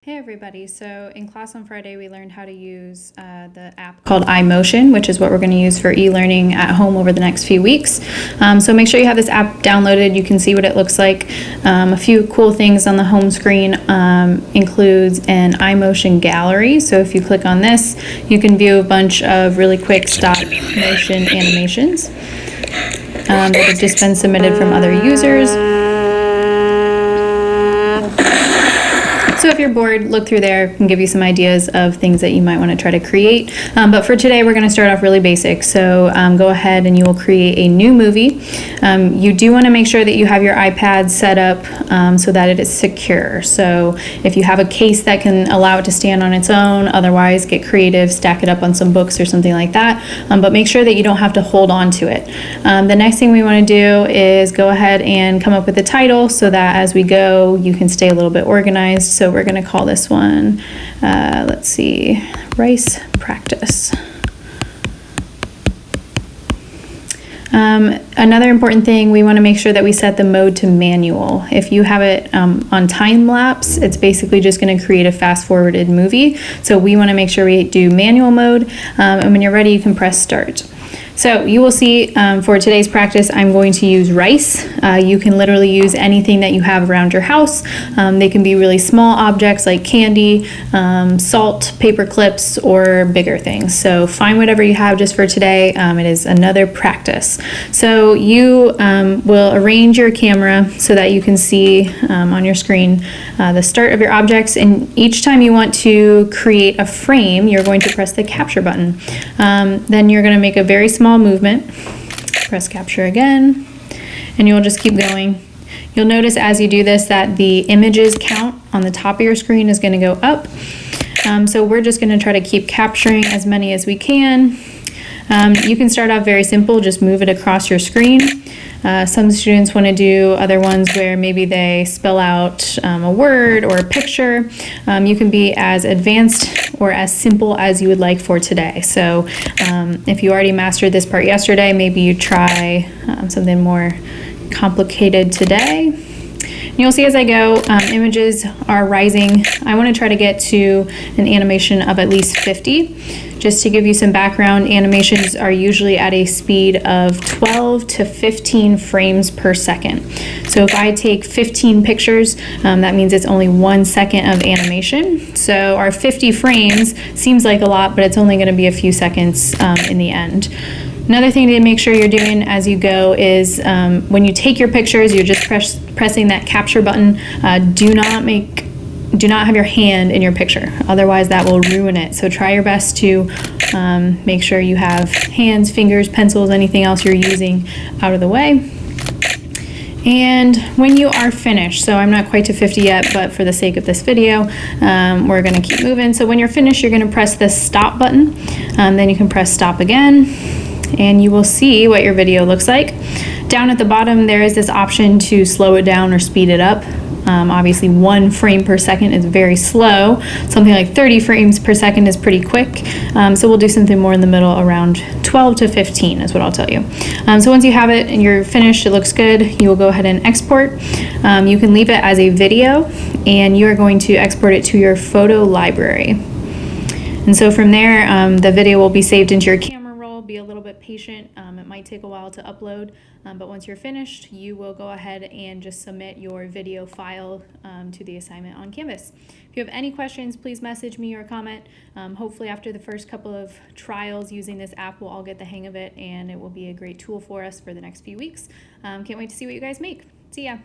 Hey everybody, so in class on Friday we learned how to use the app called iMotion, which is what we're going to use for e-learning at home over the next few weeks. So make sure you have this app downloaded. You can see what it looks like. A few cool things on the home screen includes an iMotion gallery. So if you click on this, you can view a bunch of really quick stop motion animations that have just been submitted from other users. So if you're bored, look through there and give you some ideas of things that you might want to try to create. But for today, we're going to start off really basic. So go ahead and you will create a new movie. You do want to make sure that you have your iPad set up so that it is secure. So if you have a case that can allow it to stand on its own, otherwise get creative, stack it up on some books or something like that. But make sure that you don't have to hold on to it. The next thing we want to do is go ahead and come up with a title so that as we go, you can stay a little bit organized. So we're going to call this one, let's see, Rice Practice. Another important thing, we want to make sure that we set the mode to manual. If you have it on time lapse, it's basically just going to create a fast forwarded movie. So we want to make sure we do manual mode, and when you're ready, you can press start. So you will see for today's practice, I'm going to use rice. You can literally use anything that you have around your house. They can be really small objects like candy, salt, paper clips, or bigger things. So find whatever you have just for today. It is another practice. So you will arrange your camera so that you can see on your screen the start of your objects. And each time you want to create a frame, you're going to press the capture button. Then you're going to make a very small movement, press capture again, and you'll just keep going. You'll notice as you do this that the images count on the top of your screen is going to go up. So we're just going to try to keep capturing as many as we can. You can start off very simple, just move it across your screen. Some students want to do other ones where maybe they spell out a word or a picture. You can be as advanced or as simple as you would like for today. So if you already mastered this part yesterday, maybe you try something more complicated today. And you'll see as I go, images are rising. I want to try to get to an animation of at least 50. Just to give you some background, animations are usually at a speed of 12 to 15 frames per second. So if I take 15 pictures, that means it's only 1 second of animation. So our 50 frames seems like a lot, but it's only going to be a few seconds in the end. Another thing to make sure you're doing as you go is when you take your pictures, you're just pressing that capture button. Do not have your hand in your picture, otherwise that will ruin it. So try your best to make sure you have hands, fingers, pencils, anything else you're using out of the way. And when you are finished, so I'm not quite to 50 yet, but for the sake of this video, we're going to keep moving. So when you're finished, you're going to press the stop button. Then you can press stop again, and you will see what your video looks like. Down at the bottom, there is this option to slow it down or speed it up. Obviously 1 frame per second is very slow. Something like 30 frames per second is pretty quick. So we'll do something more in the middle, around 12 to 15 is what I'll tell you. So once you have it and you're finished, it looks good, you will go ahead and export. You can leave it as a video, and you are going to export it to your photo library. And so from there, the video will be saved into your camera roll. Be a little bit patient. It might take a while to upload, but once you're finished, you will go ahead and just submit your video file to the assignment on Canvas. If you have any questions, please message me or comment. Hopefully after the first couple of trials using this app, we'll all get the hang of it, and it will be a great tool for us for the next few weeks. Can't wait to see what you guys make. See ya.